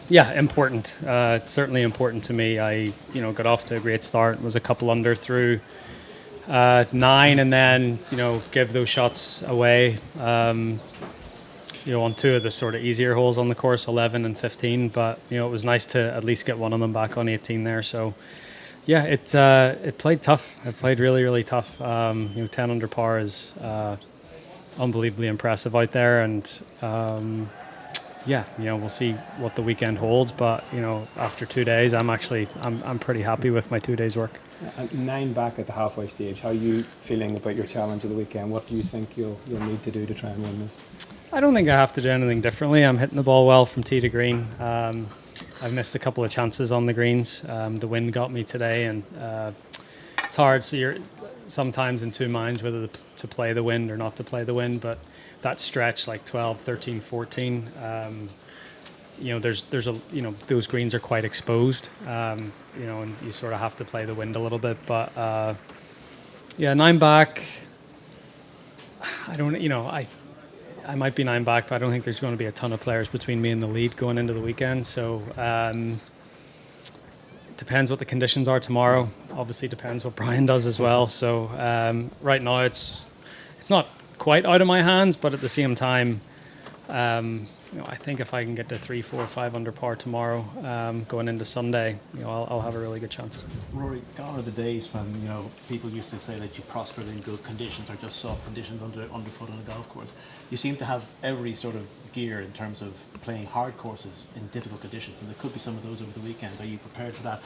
Yeah, important. It's certainly important to me. I, got off to a great start. Was a couple under through 9, and then give those shots away. On two of the sort of easier holes on the course, 11 and 15. But it was nice to at least get one of them back on 18 there. So yeah, it played tough. It played really, really tough. 10 under par is unbelievably impressive out there, and yeah, we'll see what the weekend holds. But after 2 days, I'm pretty happy with my 2 days' work. 9 back at the halfway stage. How are you feeling about your challenge of the weekend? What do you think you'll need to do to try and win this? I don't think I have to do anything differently. I'm hitting the ball well from tee to green. I've missed a couple of chances on the greens. The wind got me today, and it's hard. So you're sometimes in two minds whether to play the wind or not to play the wind. But that stretch, like 12, 13, 14, there's a those greens are quite exposed. And you sort of have to play the wind a little bit. But yeah, 9 back. I don't. I might be 9 back, but I don't think there's going to be a ton of players between me and the lead going into the weekend. So it depends what the conditions are tomorrow. Obviously depends what Brian does as well. So right now it's not quite out of my hands, but at the same time, I think if I can get to 3, 4, 5 under par tomorrow, going into Sunday, I'll have a really good chance. Rory, gone are the days when people used to say that you prospered in good conditions or just soft conditions underfoot on a golf course. You seem to have every sort of gear in terms of playing hard courses in difficult conditions, and there could be some of those over the weekend. Are you prepared for that,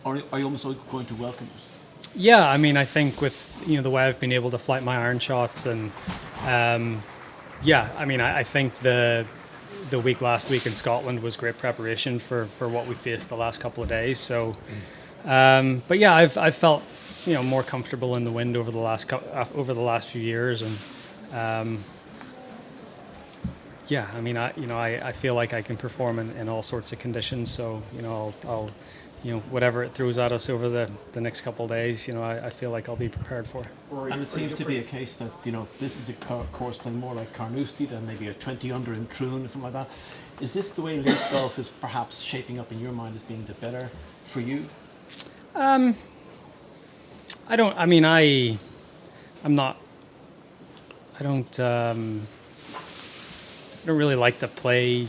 or are you almost going to welcome it? Yeah, I think with the way I've been able to flight my iron shots, and I think the week last week in Scotland was great preparation for what we faced the last couple of days. So, but yeah, I've felt more comfortable in the wind over the last few years, and yeah, I feel like I can perform in all sorts of conditions. So I'll whatever it throws at us over the next couple of days, I feel like I'll be prepared for. And it seems to be a case that this is a course playing more like Carnoustie than maybe a 20 under in Troon or something like that. Is this the way links golf is perhaps shaping up in your mind as being the better for you? I don't. I don't really like to play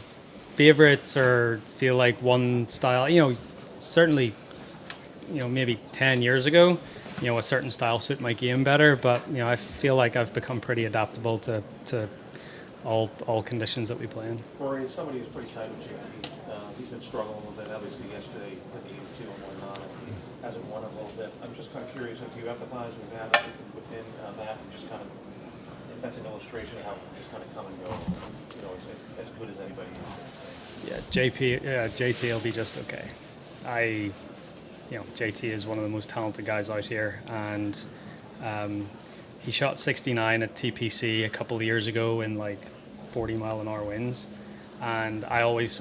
favorites or feel like one style. Certainly, maybe 10 years ago, a certain style suit my game better. But I feel like I've become pretty adaptable to all conditions that we play in. Rory, as somebody who's pretty tight with JT, he's been struggling a little bit. Obviously, yesterday at the 82 and whatnot, hasn't won a little bit. I'm just kind of curious if you empathize with that, within that, and just kind of, if that's an illustration of how just kind of come and go, as good as anybody is. JT will be just okay. JT is one of the most talented guys out here, and he shot 69 at TPC a couple of years ago in like 40-mile-an-hour winds, and I always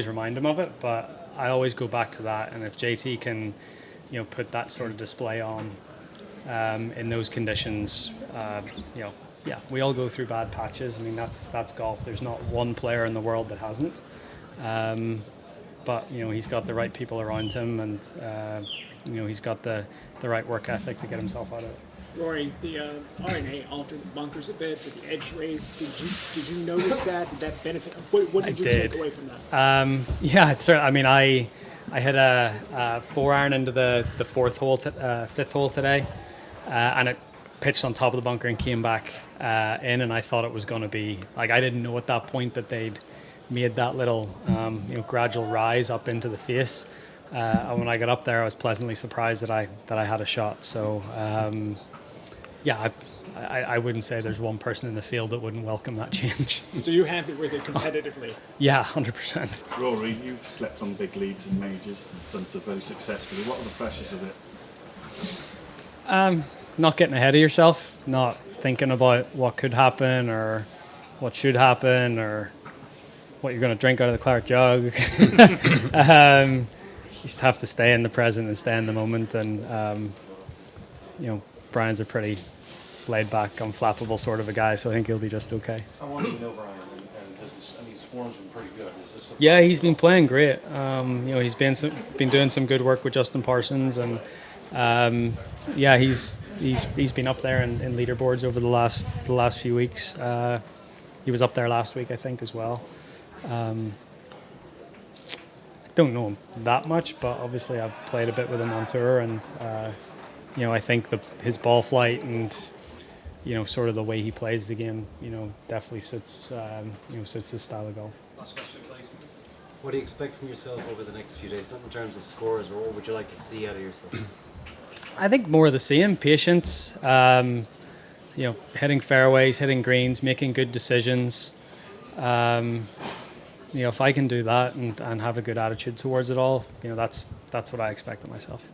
remind him of it, but I always go back to that. And if JT can, put that sort of display on in those conditions, yeah, we all go through bad patches. That's golf. There's not one player in the world that hasn't. But he's got the right people around him, and he's got the right work ethic to get himself out of it. Rory, the RNA altered the bunkers a bit with the edge raise. Did you notice that? Did that benefit? What did you take away from that? Yeah, it's certainly. I hit a 4-iron into the fifth hole today, and it pitched on top of the bunker and came back in, and I thought it was going to be like, I didn't know at that point that they'd made that little gradual rise up into the face. And when I got up there, I was pleasantly surprised that I had a shot. So yeah, I wouldn't say there's one person in the field that wouldn't welcome that change. So you're happy with it competitively? Yeah, 100%. Rory, you've slept on big leads in majors, done so very successfully. What are the pressures of it? Not getting ahead of yourself, not thinking about what could happen or what should happen or what you're going to drink out of the claret jug. You just have to stay in the present and stay in the moment. And Brian's a pretty laid-back, unflappable sort of a guy, so I think he'll be just okay. I wanted to know, Brian, and his form's been pretty good. Is this Yeah, he's been playing great. He's been doing some good work with Justin Parsons, and yeah, he's been up there in leaderboards over the last few weeks. He was up there last week, I think, as well. I don't know him that much, but obviously I've played a bit with him on tour, and I think his ball flight and sort of the way he plays the game, definitely suits his style of golf. Last question, please. What do you expect from yourself over the next few days, not in terms of scores, or what would you like to see out of yourself? I think more of the same, patience, hitting fairways, hitting greens, making good decisions. If I can do that and have a good attitude towards it all, that's what I expect of myself.